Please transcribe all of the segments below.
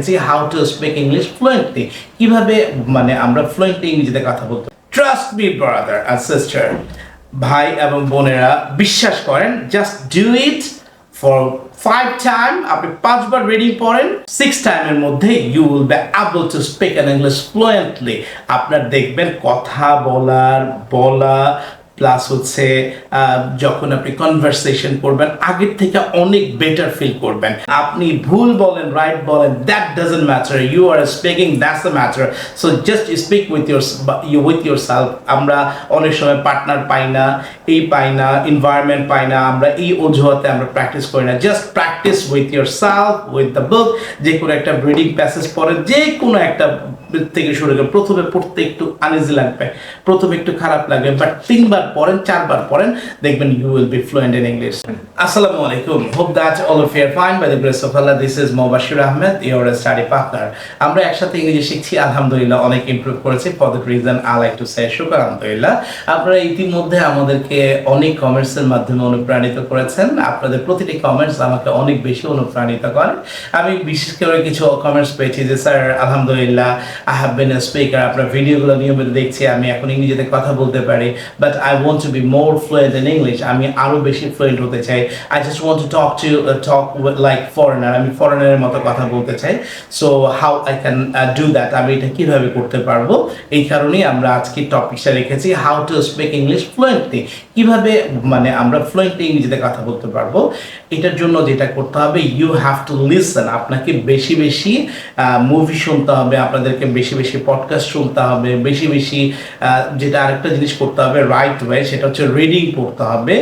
রেখেছি how to speak English fluently, কিভাবে মানে আমরা ফ্লুয়েন্টলি ইংরেজিতে কথা বলতে। Trust me brother and sister, ভাই এবং বোনেরা বিশ্বাস করেন, just do it for 5 time. আপনি 5 বার রিডিং পড়েন, 6 টাইমের মধ্যে you will be able to speak an English fluently. আপনার দেখবেন কথা বলা প্লাস হচ্ছে যখন আপনি কনভারসেশন করবেন আগের থেকে অনেক বেটার ফিল করবেন। আপনি ভুল বলেন রাইট বলেন, that doesn't matter, you are speaking, that's the matter. So just speak with your self. আমরা অনেক সময় পার্টনার পাই না, এনভায়রনমেন্ট পাই না, আমরা এই অজুহাতে আমরা প্র্যাকটিস করি না। Just practice with your self, with the book. যে কোনো একটা রিডিং প্যাসেজ পড়েন, যে কোনো একটা থেকে শুরু করে প্রথমে পড়তে একটু আনইজি লাগবে, প্রথমে একটু খারাপ লাগবে, বাট 3 বার পড়েন 4 বার পড়েন, দেখবেন you will be fluent in English. আসসালামু আলাইকুম, hope that all of you are fine by the grace of Allah. This is Mobashir Ahamed, your study partner. আমরা একসাথে ইংরেজি শিখছি, আলহামদুলিল্লাহ অনেক ইমপ্রুভ করেছি। For that reason I like to say শুকর আলহামদুলিল্লাহ। আপনারা ইতিমধ্যে আমাদেরকে অনেক কমেন্টসের মাধ্যমে অনুপ্রাণিত করেছেন। আপনাদের প্রতিটি কমেন্টস আমাকে অনেক বেশি অনুপ্রাণিত করে। আমি বিশেষ করে কিছু কমেন্টস পেয়েছি যে স্যার আলহামদুলিল্লাহ I have been a speaker, আপনার ভিডিওগুলো নিয়মিত দেখছি, আমি এখন ইংরেজিতে কথা বলতে পারি, but I want to be more fluent in English. আমি আরও বেশি ফ্লুয়েন্ট হতে চাই। I just want to talk like foreigner, আমি ফরেনারের মতো কথা বলতে চাই। So how I can do that, আমি এটা কীভাবে করতে পারবো? এই কারণেই আমরা আজকে টপিকটা রেখেছি how to speak English fluently, কিভাবে মানে আমরা ফ্লুয়েন্টলি ইংরেজিতে কথা বলতে পারবো। এটার জন্য যেটা করতে হবে, ইউ হ্যাভ টু লিসেন। আপনাকে বেশি বেশি মুভি শুনতে হবে, আপনাদেরকে বেশি বেশি পডকাস্ট শুনতে হবে, বেশি বেশি যেটা আরেকটা জিনিস করতে হবে রাইট ওয়ে, সেটা হচ্ছে রিডিং পড়তে হবে।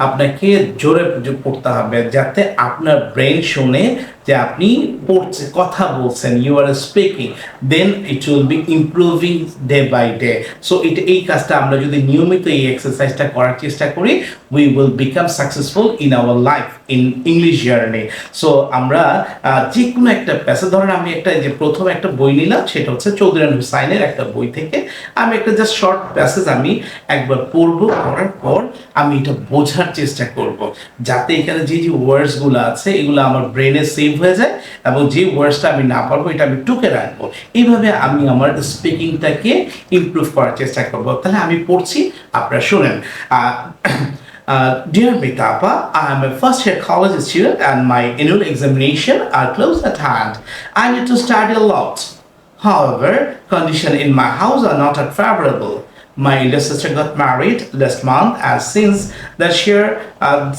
আপনাকে জোরে পড়তে হবে যাতে আপনার ব্রেন শুনে যে আপনি পড়ছে, কথা বলছেন, you are speaking, then it will be improving day by day. So এই কাজটা আমরা যদি নিয়মিত এই এক্সারসাইজটা করার চেষ্টা করি, we will become successful in our life in English journey. So আমরা যে কোনো একটা প্যাসেজ, ধরেন আমি একটা যে প্রথম একটা বই নিলাম, সেটা হচ্ছে চৌধুরী হুসাইনের একটা বই থেকে আমি একটা জাস্ট শর্ট প্যাসেজ আমি একবার পড়বো, পড়ার পর আমি এটা বোঝার চেষ্টা করব, যাতে এখানে যে যে ওয়ার্ডসগুলো আছে এগুলো আমার ব্রেনে সেভ হয়ে যায়, এবং যে ওয়ার্ডসটা আমি না পারবো এটা আমি টুকে রাখবো। এইভাবে আমি আমার স্পিকিংটাকে ইমপ্রুভ করার চেষ্টা করবো। তাহলে আমি পড়ছি, আপনারা শুনেন। Dear Mitapa, I am a first year college student and my annual examination are close at hand. I need to study a lot. However, conditions in my house are not that favorable. My elder sister got married last month, and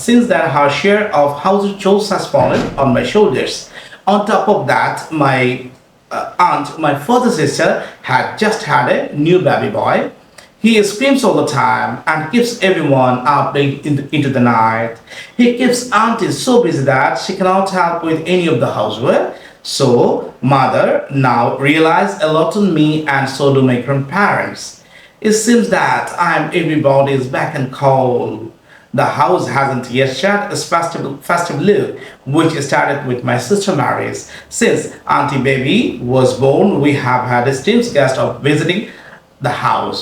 since that her share of household chores has fallen on my shoulders. On top of that, my aunt, my further sister, had just had a new baby boy. He screams all the time and keeps everyone up late into the night. He keeps auntie so busy that she cannot help with any of the housework. So, mother now relies a lot on me, and so do my grandparents. It seems that everybody's back and cold. The house hasn't yet shut its festive look, which started with my sister marriage. Since Auntie Baby was born, we have had esteemed guests of visiting the house.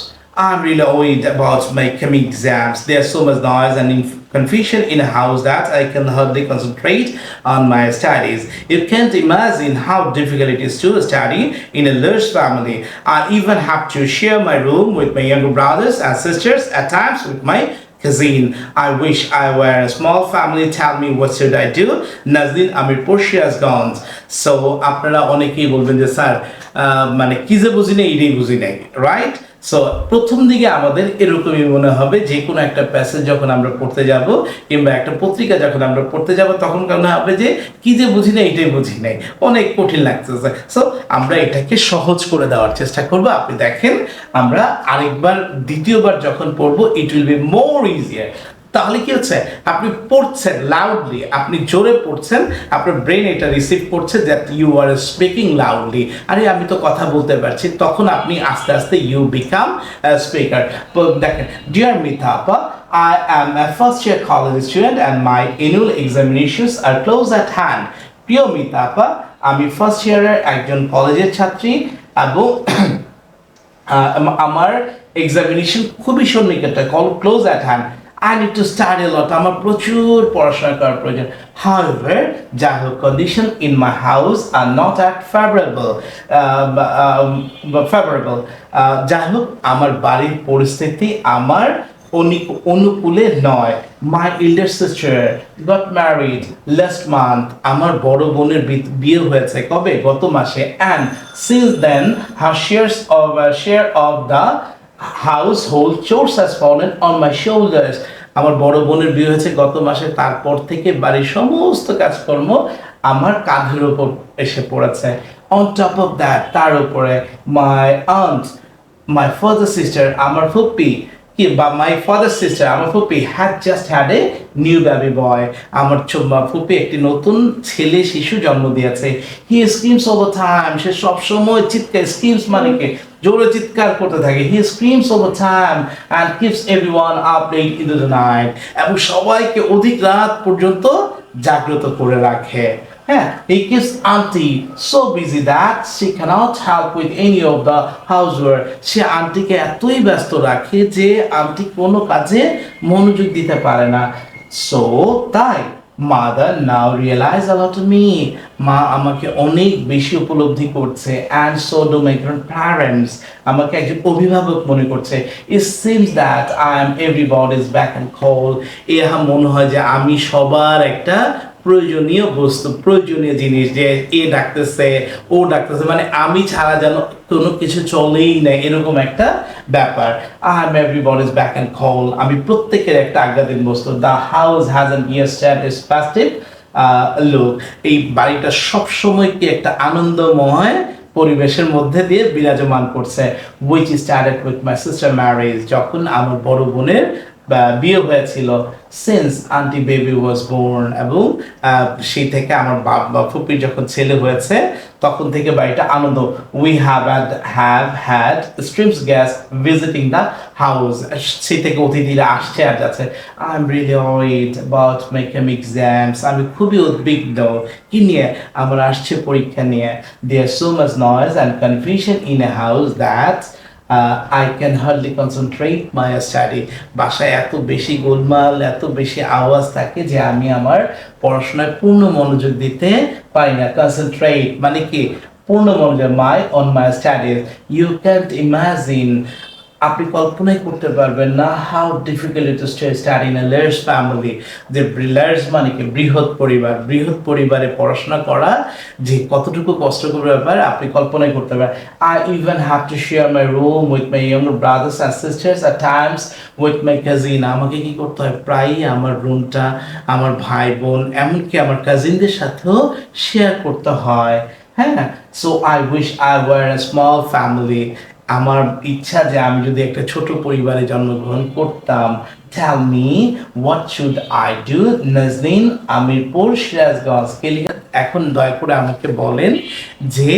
I'm really worried about my coming exams. There's so much noise and confusion in a house that I can hardly concentrate on my studies. You can't imagine how difficult it is to study in a large family. I even have to share my room with my younger brothers and sisters, at times with my cousin. I wish I were a small family. Tell me, what should I do? Nazlin Amir Portia has gone. So, আপনারা অনেকেই বলবেন যে sir মানে কি যে বুঝি না, এটাই বুঝি নাই, রাইট? সো প্রথম দিকে আমাদের এরকমই মনে হবে, যে কোনো একটা প্যাসেজ যখন আমরা পড়তে যাব কিংবা একটা পত্রিকা যখন আমরা পড়তে যাব, তখন মনে হবে যে কি যে বুঝি না, এটাই বুঝি নাই, অনেক কঠিন লাগতেছে। সো আমরা এটাকে সহজ করে দেওয়ার চেষ্টা করব। আপনি দেখেন, আমরা আরেকবার দ্বিতীয়বার যখন পড়বো, ইট উইল বি মোর ইজিয়ার। তাহলে কি হচ্ছে, আপনি পড়ছেন লাউডলি, আপনি জোরে পড়ছেন, আপনার ব্রেন এটা রিসিভ করছে that you are speaking loudly. আরে আমি তো কথা বলতে পারছি, তখন আপনি আস্তে আস্তে ইউ বিকাম স্পিকার। দেখেন, deer মিতাপা, I am a first year college student and my annual examinations are close at hand. প্রিয় মিতাপা, আমি ফার্স্ট ইয়ারের একজন কলেজের ছাত্রী এবং আমার এক্সামিনেশন খুবই সন্নিকটে, close at hand. I need to study a lot. আমার প্রচুর পড়াশোনা করার প্রয়োজন। However, যাই হোক, condition in my house are not that favorable. যাই হোক, আমার বাড়ির পরিস্থিতি আমার অনুকূলে নয়। My elder sister got married last month. আমার বড় বোনের বিয়ে হয়েছে কবে? গত মাসে। And since then, her share of the household chores has fallen on my shoulders. আমার বড় বোনের বিয়ে হয়েছে গত মাসে, তারপর থেকে বাড়ির সমস্ত কাজকর্ম আমার কাঁধের উপর এসে পড়েছে। On top of that, তার উপরে my aunt, my father sister, আমার ফুপি my father sister, আমার ফুপি had just had a new baby boy. আমার ফুপি একটি নতুন ছেলে শিশু জন্ম দিয়েছে। He screams all the time. সে সব সময় চিৎকার, screams মানে কি জোরে চিৎকার করতে থাকে। He screams all the time and keeps everyone up late into the night. এবং সবাইকে অধিক রাত পর্যন্ত জাগ্রত করে রাখে। হ্যাঁ, he keeps auntie so busy that she cannot help with any of the housework. সে আন্টিকে এতই ব্যস্ত রাখে যে আন্টি কোনো কাজে মনোযোগ দিতে পারে না। So তাই mother now realize a lot of me. মা আমাকে অনেক বেশি উপলব্ধি করছে, and so do my grandparents. আমাকে একজন অভিভাবক মনে করছে। It seems that I am everybody's beck and call. মনে হয় যে আমি সবার একটা প্রয়োজনীয় বস্তু, প্রয়োজনীয় জিনিস, যে এ ডাকতেছে ও ডাকতেছে, মানে আমি ছাড়া যেন কোনো কিছু চলেই না, এরকম একটা ব্যাপার। I am everybody's beck and call. আমি প্রত্যেকের একটা আজ্ঞাধীন বস্তু। The house hasn't yet had its festive look. এই বাড়িটা সবসময় কি একটা আনন্দময় পরিবেশের মধ্যে দিয়ে বিরাজমান করছে। Which started with my sister marriage. যখন আমার বড় বোনের বিয়ে হয়েছিল। Since auntie baby was born, এবং সেই থেকে আমার ফুপির যখন ছেলে হয়েছে তখন থেকে বাড়িটা আনন্দ। We have had streams guests visiting the house. সেই থেকে অতিথিরা আসছে আর যাচ্ছে। I'm really worried about my exams. আমি খুবই উদ্বিগ্ন কি নিয়ে? আমার আসছে পরীক্ষা নিয়ে। There's so much noise and confusion in a house that I can hardly concentrate my study. বাসায় এত বেশি গোলমাল, এত বেশি আওয়াজ থাকে যে আমি আমার পড়াশোনায় পূর্ণ মনোযোগ দিতে পারি না। Concentrate মানে কি? পূর্ণ মনোযোগ। on my studies. You can't imagine. আপনি কল্পনাই করতে পারবেন না how difficult it is to study in a large family. যে large মানে কি? বৃহৎ পরিবার। বৃহৎ পরিবারে পড়াশোনা করা যে কতটুকু কষ্টকর ব্যাপার আপনি কল্পনাই করতে পারেন। I even have to share my room with my younger brothers and sisters, at times with my cousin. আমাকে কি করতে হয়? প্রায়ই আমার রুমটা আমার ভাই বোন এমনকি আমার কাজিনদের সাথেও শেয়ার করতে হয়। হ্যাঁ, so I wish I were a small family. আমার ইচ্ছা যে আমি যদি একটা ছোট পরিবারে জন্মগ্রহণ করতাম। Tell me what should I do? Naznin, Amirpur, Sirajganj. এখন দয়া করে আমাকে বলেন যে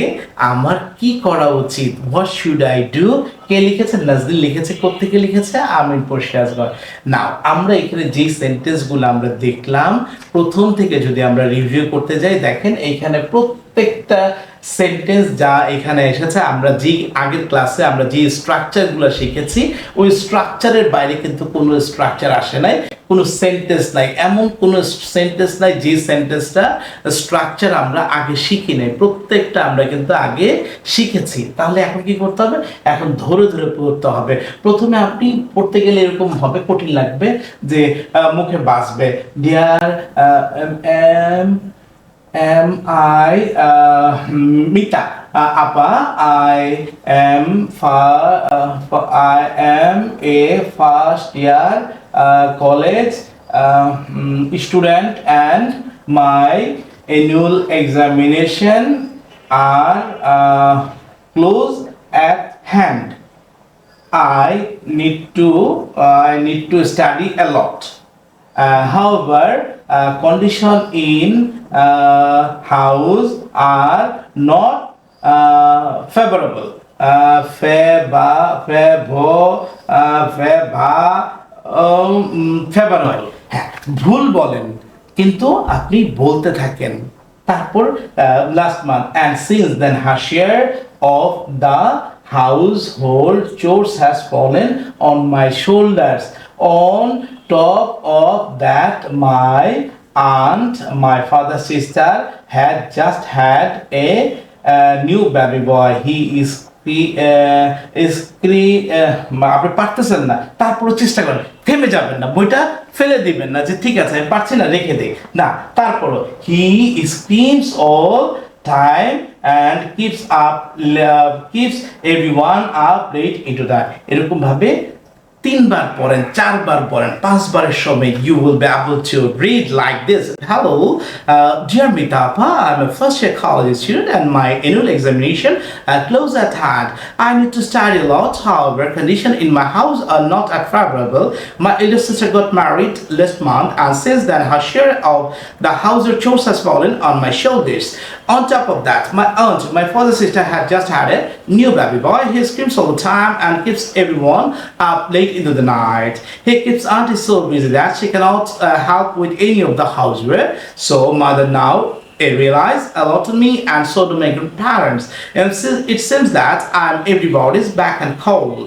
আমার কি করা উচিত। What should I do? কে লিখেছে? নাজনীন লিখেছে। কোত্থেকে লিখেছে? আমিরপুর, সিরাজগঞ্জ। নাও আমরা এখানে যে সেন্টেন্সগুলো আমরা দেখলাম প্রথম থেকে যদি আমরা রিভিউ করতে যাই, দেখেন এইখানে প্রত্যেকটা সেন্টেন্স যা এখানে এসেছে, আমরা যে আগের ক্লাসে আমরা যে স্ট্রাকচারগুলো শিখেছি ওই স্ট্রাকচারের বাইরে কিন্তু কোনো স্ট্রাকচার আসে নাই, কোনো সেন্টেন্স নাই, এমন কোনো সেন্টেন্স নাই যে সেন্টেন্সটা স্ট্রাকচার আমরা আগে শিখি নাই। প্রত্যেকটা আমরা কিন্তু আগে শিখেছি। তাহলে এখন কি করতে হবে? এখন ধরে ধরে পড়তে হবে। প্রথমে আপনি পড়তে গেলে এরকম হবে, কঠিন লাগবে যে মুখে বাজবে। Dear I Mita Apa, I am a first year college student, and my annual examination are close at hand. I need to study a lot. However, condition in house are not favorable. Favorable. হ্যাঁ, ভুল বলেন কিন্তু আপনি বলতে থাকেন। তারপর last month, and since then her share of the household chores has fallen on my shoulders. on top of that my aunt, my father's sister had just had a new baby boy. He is আপনি পারতেছেন না, তারপরে চেষ্টা করেন, থেমে যাবেন না, বইটা ফেলে দিবেন না যে ঠিক আছে আমি পারছি না রেখে দে, না, তারপরও he screams all time and keeps everyone up late into that. এরকম ভাবে 3 বার পড়েন, 4 বার পড়েন, 5 বারের সময় you will be able to read like this. Hello, dear Mitapa, I'm a first year college student and my annual examination close at hand. I need to study a lot. However, conditions in my house are not at favorable. My elder sister got married last month, and since then her share of the household chores has fallen on my shoulders. On top of that, my aunt, my father's sister, had just had a new baby boy. He screams all the time and keeps everyone up late into the night. He keeps auntie so busy that she cannot help with any of the housework. So mother now realize a lot to me, and so do my grandparents. And it seems that I'm everybody's back and cold.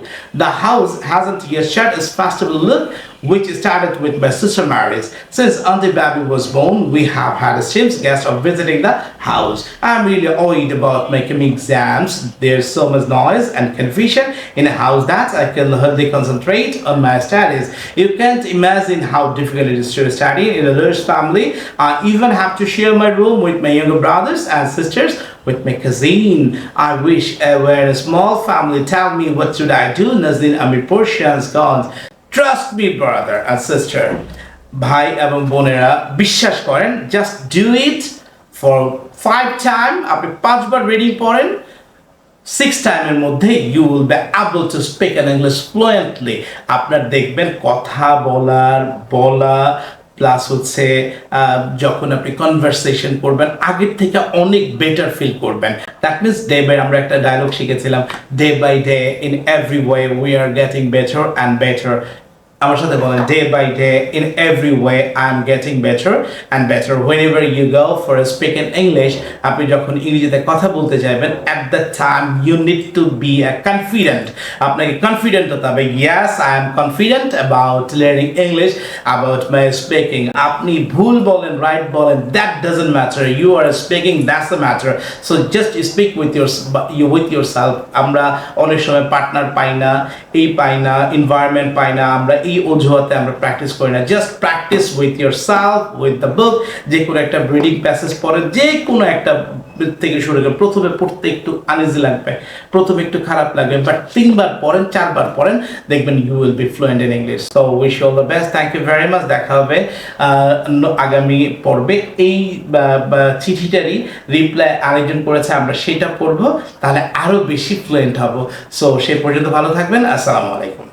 The house hasn't yet shed its festival look, which started with my sister marriage. Since Auntie Baby was born, we have had a serious guest of visiting the house. I'm really worried about my coming exams. There's so much noise and confusion in a house that I can hardly concentrate on my studies. You can't imagine how difficult it is to study in a large family. I even have to share my room with my younger brothers and sisters, with my cousin. I wish I were a small family. Tell me, what should I do? Nazin Ami portions gone. Trust me, brother and sister. ভাই এবং বোনেরা বিশ্বাস করেন, just do it for 5 times. আপনি 5 বার reading পড়েন, 6 টাইমের মধ্যে you will be able to speak in English fluently. আপনার দেখবেন কথা বলা প্লাস হচ্ছে যখন আপনি কনভারসেশন করবেন আগের থেকে অনেক বেটার ফিল করবেন। দ্যাট মিনস ডে বাই, আমরা একটা ডায়লগ শিখেছিলাম, day by day in every way we are getting better and better. আমার সাথে বলেন, day by day in every way I am getting better and better. Whenever you go for speak in English, আপনি যখন ইংরেজিতে কথা বলতে যাবেন, at the time you need to be confident. আপনাকে কনফিডেন্ট হতে হবে, yes I M confident about learning English, about my speaking. আপনি ভুল বলেন, রাইট বলেন, that doesn't matter, you are speaking, that's the matter. So just speak with your self. আমরা অনেক সময় পার্টনার পাই না, এনভায়রনমেন্ট পাই না, আমরা এই অজুহাতে আমরা প্র্যাকটিস করি না। Just practice with your self, with the book. যে কোনো একটা রিডিং প্যাসেজ পড়ে, যে কোনো একটা থেকে শুরু করে, প্রথমে পড়তে একটু আনইজি লাগবে, প্রথমে একটু খারাপ লাগবে, বাট 3 বার পড়েন, 4 বার পড়েন, দেখবেন you will be fluent in English. So wish you all the best, thank you very much. দেখা হবে আগামী পর্বে। এই চিঠিটারই রিপ্লাই আরেকজন করেছে, আমরা সেটা পড়বো, তাহলে আরো বেশি ফ্লুয়েন্ট হব। সো সে পর্যন্ত ভালো থাকবেন, আসসালামু আলাইকুম।